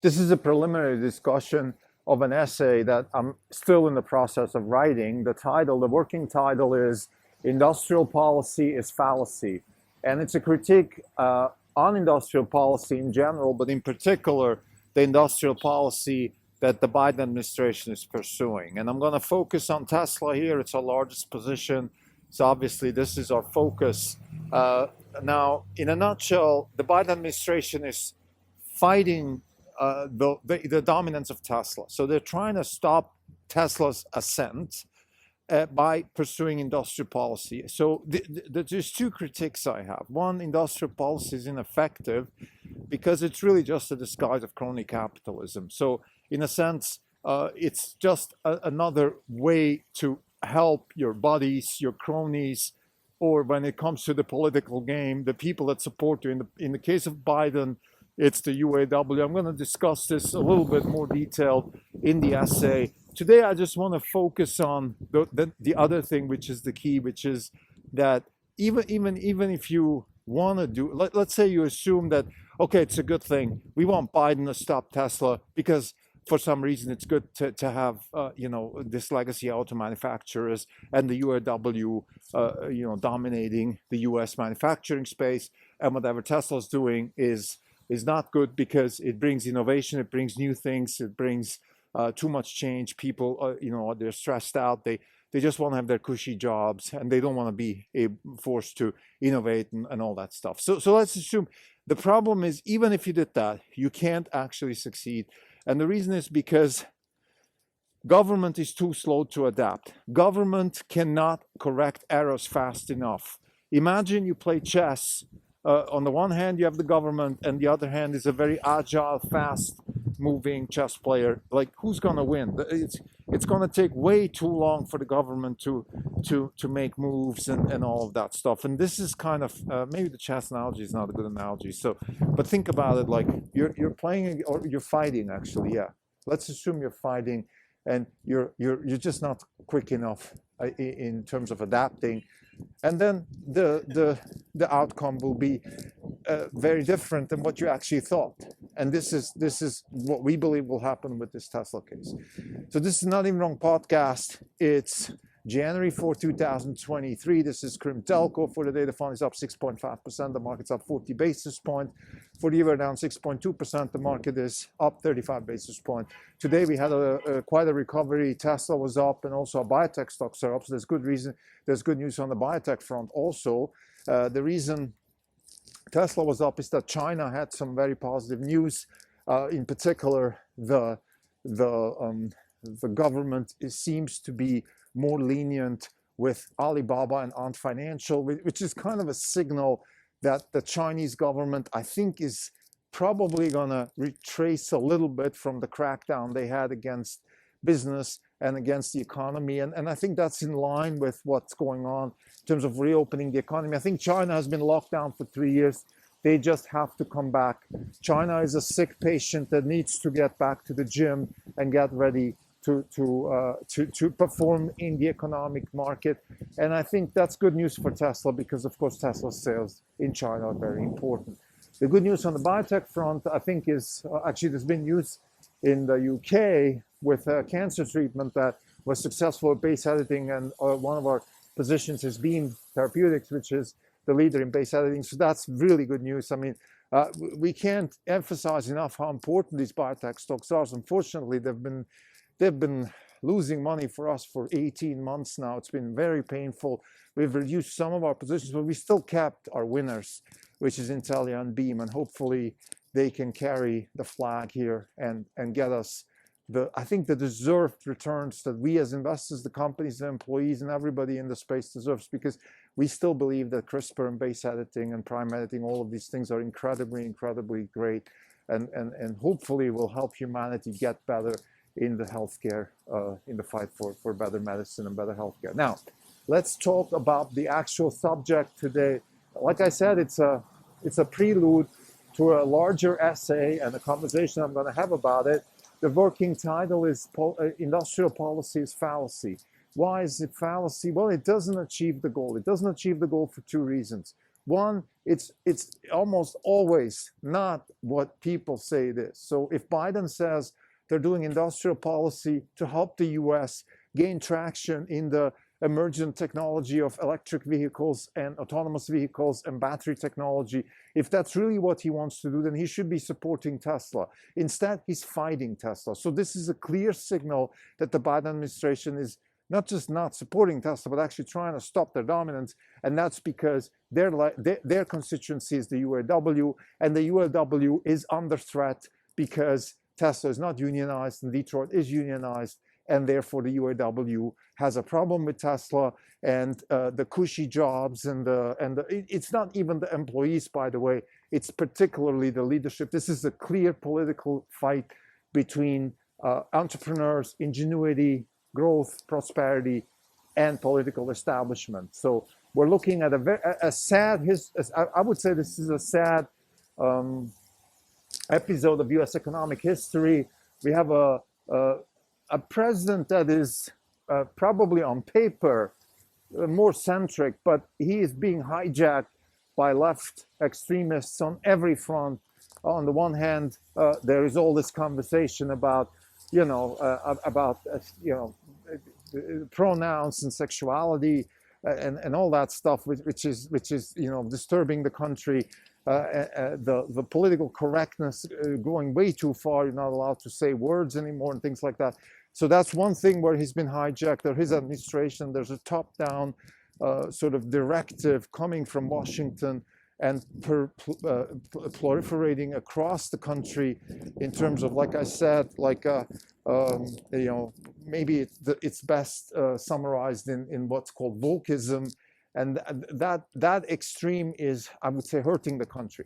This is a preliminary discussion of an essay that I'm still in the process of writing. The working title is Industrial Policy is Fallacy. And it's a critique on industrial policy in general, but in particular, the industrial policy that the Biden administration is pursuing. And I'm going to focus on Tesla here. It's our largest position. So obviously, this is our focus. Now, in a nutshell, the Biden administration is fighting the dominance of Tesla. So they're trying to stop Tesla's ascent by pursuing industrial policy. So there's two critiques I have. One, industrial policy is ineffective because it's really just a disguise of crony capitalism. So in a sense, it's just another way to help your buddies, your cronies, or when it comes to the political game, the people that support you. In the case of Biden, it's the UAW. I'm going to discuss this a little bit more detailed in the essay. Today, I just want to focus on the other thing, which is the key, which is that even if you want to do, let's say you assume that, okay, it's a good thing. We want Biden to stop Tesla because for some reason it's good to have, this legacy auto manufacturers and the UAW, dominating the U.S. manufacturing space. And whatever Tesla's doing is not good because it brings innovation, it brings new things, it brings too much change. People, they're stressed out. They just want to have their cushy jobs and they don't want to be forced to innovate and all that stuff. So let's assume the problem is even if you did that, you can't actually succeed. And the reason is because government is too slow to adapt. Government cannot correct errors fast enough. Imagine you play chess. On the one hand, you have the government, and the other hand is a very agile, fast-moving chess player. Like, who's going to win? It's going to take way too long for the government to make moves and all of that stuff. And this is kind of maybe the chess analogy is not a good analogy. So, but think about it like you're playing or you're fighting. Actually, yeah. Let's assume you're fighting, and you're just not quick enough in terms of adapting. And then the outcome will be very different than what you actually thought. And this is what we believe will happen with this Tesla case. So this is Not Even Wrong podcast. It's January 4, 2023. This is Crim Telco. For the day, the fund is up 6.5%. The market's up 40 basis points. For the year, we're down 6.2%. The market is up 35 basis points. Today, we had quite a recovery. Tesla was up, and also our biotech stocks are up. So there's good reason. There's good news on the biotech front also. The reason Tesla was up is that China had some very positive news. In particular, the government seems to be more lenient with Alibaba and Ant Financial, which is kind of a signal that the Chinese government, I think, is probably going to retrace a little bit from the crackdown they had against business and against the economy. And I think that's in line with what's going on in terms of reopening the economy. I think China has been locked down for 3 years. They just have to come back. China is a sick patient that needs to get back to the gym and get ready to perform in the economic market. And I think that's good news for Tesla because, of course, Tesla's sales in China are very important. The good news on the biotech front, I think, is actually there's been news in the UK with a cancer treatment that was successful at base editing, and one of our positions is Beam Therapeutics, which is the leader in base editing. So that's really good news. I mean, we can't emphasize enough how important these biotech stocks are. Unfortunately, they've been losing money for us for 18 months now. It's been very painful. We've reduced some of our positions, but we still kept our winners, which is Intelia and Beam, and hopefully they can carry the flag here and get us I think the deserved returns that we as investors, the companies, the employees, and everybody in the space deserves, because we still believe that CRISPR and base editing and prime editing, all of these things are incredibly, incredibly great, and hopefully will help humanity get better in the healthcare, in the fight for better medicine and better healthcare. Now, let's talk about the actual subject today. Like I said, it's a prelude to a larger essay and a conversation I'm going to have about it. The working title is Industrial Policy is Fallacy. Why is it fallacy? Well, it doesn't achieve the goal. It doesn't achieve the goal for two reasons. One, it's almost always not what people say it is. So if Biden says they're doing industrial policy to help the US gain traction in the emergent technology of electric vehicles and autonomous vehicles and battery technology, if that's really what he wants to do, then he should be supporting Tesla. Instead, he's fighting Tesla. So this is a clear signal that the Biden administration is not just not supporting Tesla, but actually trying to stop their dominance. And that's because their constituency is the UAW, and the UAW is under threat because Tesla is not unionized and Detroit is unionized, and therefore the UAW has a problem with Tesla and the cushy jobs it's not even the employees, by the way, it's particularly the leadership. This is a clear political fight between entrepreneurs, ingenuity, growth, prosperity, and political establishment. So we're looking at a sad, I would say this is a sad episode of US economic history. We have a president that is probably on paper more centric, but he is being hijacked by left extremists on every front. On the one hand, there is all this conversation about, pronouns and sexuality and all that stuff, which is disturbing the country. The political correctness going way too far. You're not allowed to say words anymore and things like that. So that's one thing where he's been hijacked. Or his administration, there's a top-down sort of directive coming from Washington and proliferating across the country in terms of, like I said, maybe it's best summarized in what's called wokeism. And that extreme is, I would say, hurting the country.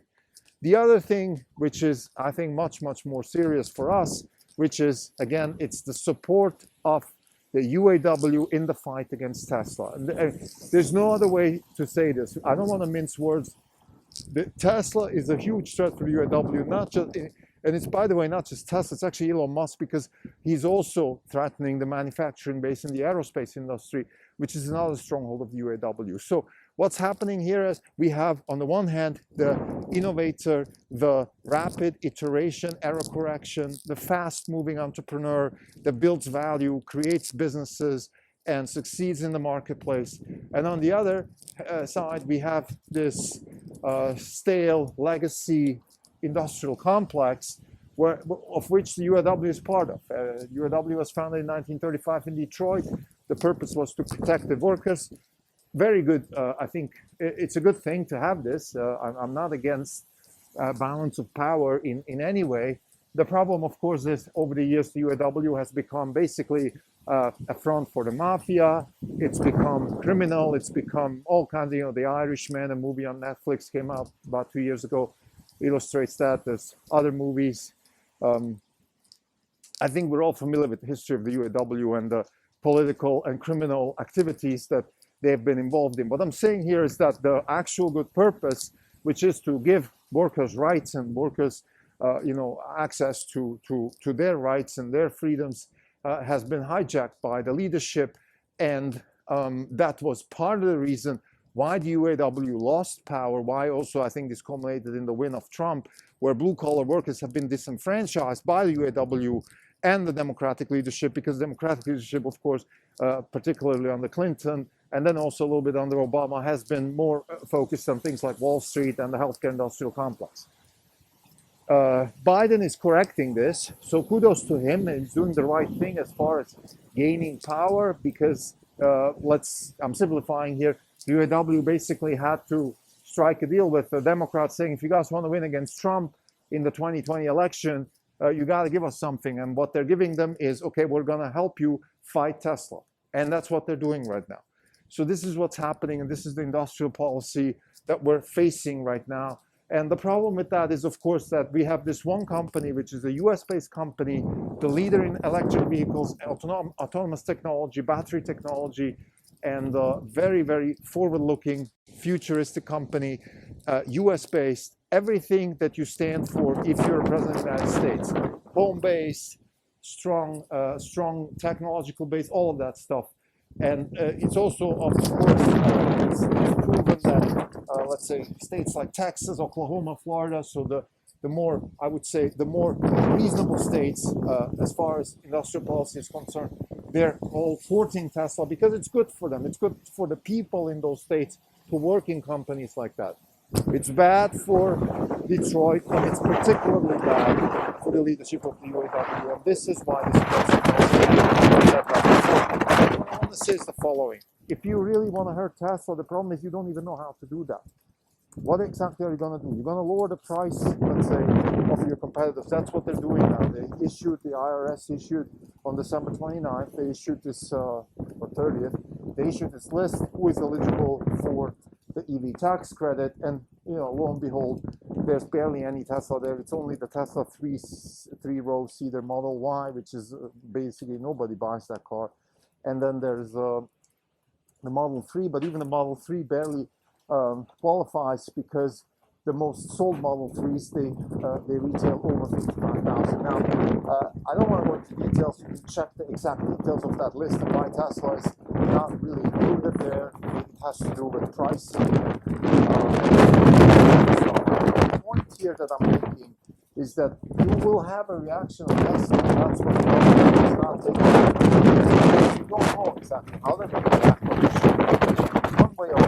The other thing, which is, I think, much, much more serious for us, which is, again, it's the support of the UAW in the fight against Tesla. And there's no other way to say this. I don't want to mince words. Tesla is a huge threat for the UAW, not just, and it's, by the way, not just Tesla, it's actually Elon Musk, because he's also threatening the manufacturing base in the aerospace industry, which is another stronghold of the UAW. So what's happening here is we have, on the one hand, the innovator, the rapid iteration, error correction, the fast-moving entrepreneur that builds value, creates businesses, and succeeds in the marketplace. And on the other side, we have this stale legacy industrial complex of which the UAW is part of. UAW was founded in 1935 in Detroit. The purpose was to protect the workers. Very good. I think it's a good thing to have this. I'm not against balance of power in any way. The problem, of course, is over the years, the UAW has become basically a front for the mafia. It's become criminal. It's become all kinds of, The Irishman, a movie on Netflix came out about 2 years ago, illustrates that. There's other movies. I think we're all familiar with the history of the UAW and the political and criminal activities that they've been involved in. What I'm saying here is that the actual good purpose, which is to give workers rights and workers access to their rights and their freedoms, has been hijacked by the leadership. And that was part of the reason why the UAW lost power, why also I think this culminated in the win of Trump, where blue-collar workers have been disenfranchised by the UAW and the Democratic leadership, because Democratic leadership, of course, particularly under Clinton, and then also a little bit under Obama, has been more focused on things like Wall Street and the healthcare industrial complex. Biden is correcting this, so kudos to him. He's doing the right thing as far as gaining power, because I'm simplifying here, the UAW basically had to strike a deal with the Democrats saying, if you guys want to win against Trump in the 2020 election, you got to give us something. And what they're giving them is, okay, we're going to help you fight Tesla. And that's what they're doing right now. So this is what's happening, and this is the industrial policy that we're facing right now. And the problem with that is, of course, that we have this one company, which is a US-based company, the leader in electric vehicles, autonomous technology, battery technology, and very, very forward-looking, futuristic company, US-based. Everything that you stand for if you're a president of the United States. Home-based, strong technological base, all of that stuff. And it's also, of course, it's proven proven that, let's say, states like Texas, Oklahoma, Florida, so the more, I would say, the more reasonable states as far as industrial policy is concerned, they're all supporting Tesla because it's good for them. It's good for the people in those states who work in companies like that. It's bad for Detroit, and it's particularly bad for the leadership of the UAW. And this is why this person said that. So what I want to say is the following. If you really want to hurt Tesla, the problem is you don't even know how to do that. What exactly are you going to do? You're going to lower the price, let's say, of your competitors. That's what they're doing now. They issued, the IRS issued on December 29th, they issued this, or 30th, they issued this list who is eligible for the EV tax credit. And, you know, lo and behold, there's barely any Tesla there. It's only the Tesla three-row seater Model Y, which is basically nobody buys that car. And then there's the Model 3, but even the Model 3 barely qualifies because the most sold Model 3s, they retail over 55,000. Now, I don't want to go into details. You can check the exact details of that list and why Tesla is not really included there. It has to do with pricing. The point here that I'm making is that you will have a reaction of Tesla. That's what the government is not taking. You don't know exactly how they're going to react. One way of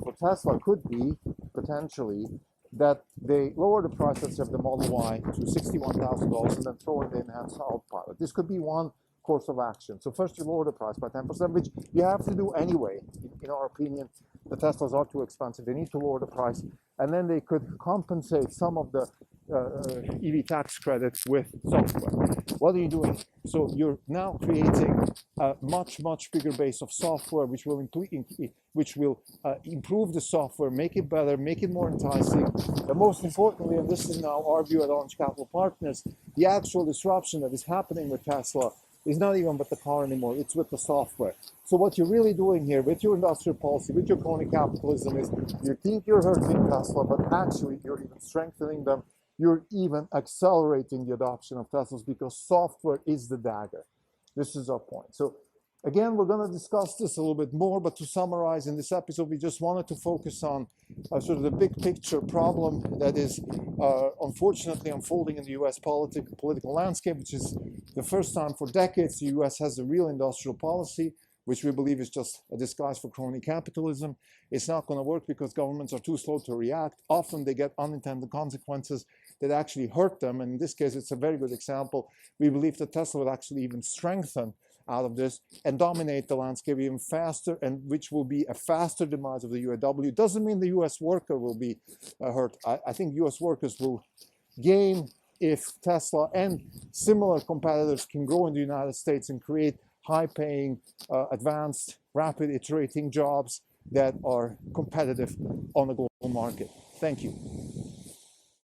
for Tesla could be potentially that they lower the price, let's say, of the Model Y to $61,000 and then throw in the enhanced autopilot. This could be one course of action. So first you lower the price by 10%, which you have to do anyway. In our opinion, the Teslas are too expensive. They need to lower the price. And then they could compensate some of the EV tax credits with software. What are you doing? So you're now creating a much bigger base of software, which will improve the software, make it better, make it more enticing. And most importantly, and this is now our view at Orange Capital Partners, the actual disruption that is happening with Tesla is not even with the car anymore, it's with the software. So what you're really doing here with your industrial policy, with your crony capitalism is you think you're hurting Tesla, but actually you're even strengthening them. You're even accelerating the adoption of Teslas because software is the dagger. This is our point. So again, we're going to discuss this a little bit more, but to summarize in this episode, we just wanted to focus on sort of the big picture problem that is unfortunately unfolding in the US political landscape, which is the first time for decades the US has a real industrial policy, which we believe is just a disguise for crony capitalism. It's not going to work because governments are too slow to react. Often they get unintended consequences that actually hurt them. And in this case, it's a very good example. We believe that Tesla would actually even strengthen out of this and dominate the landscape even faster, and which will be a faster demise of the UAW. Doesn't mean the US worker will be hurt. I think US workers will gain if Tesla and similar competitors can grow in the United States and create high-paying, advanced, rapid iterating jobs that are competitive on the global market. Thank you.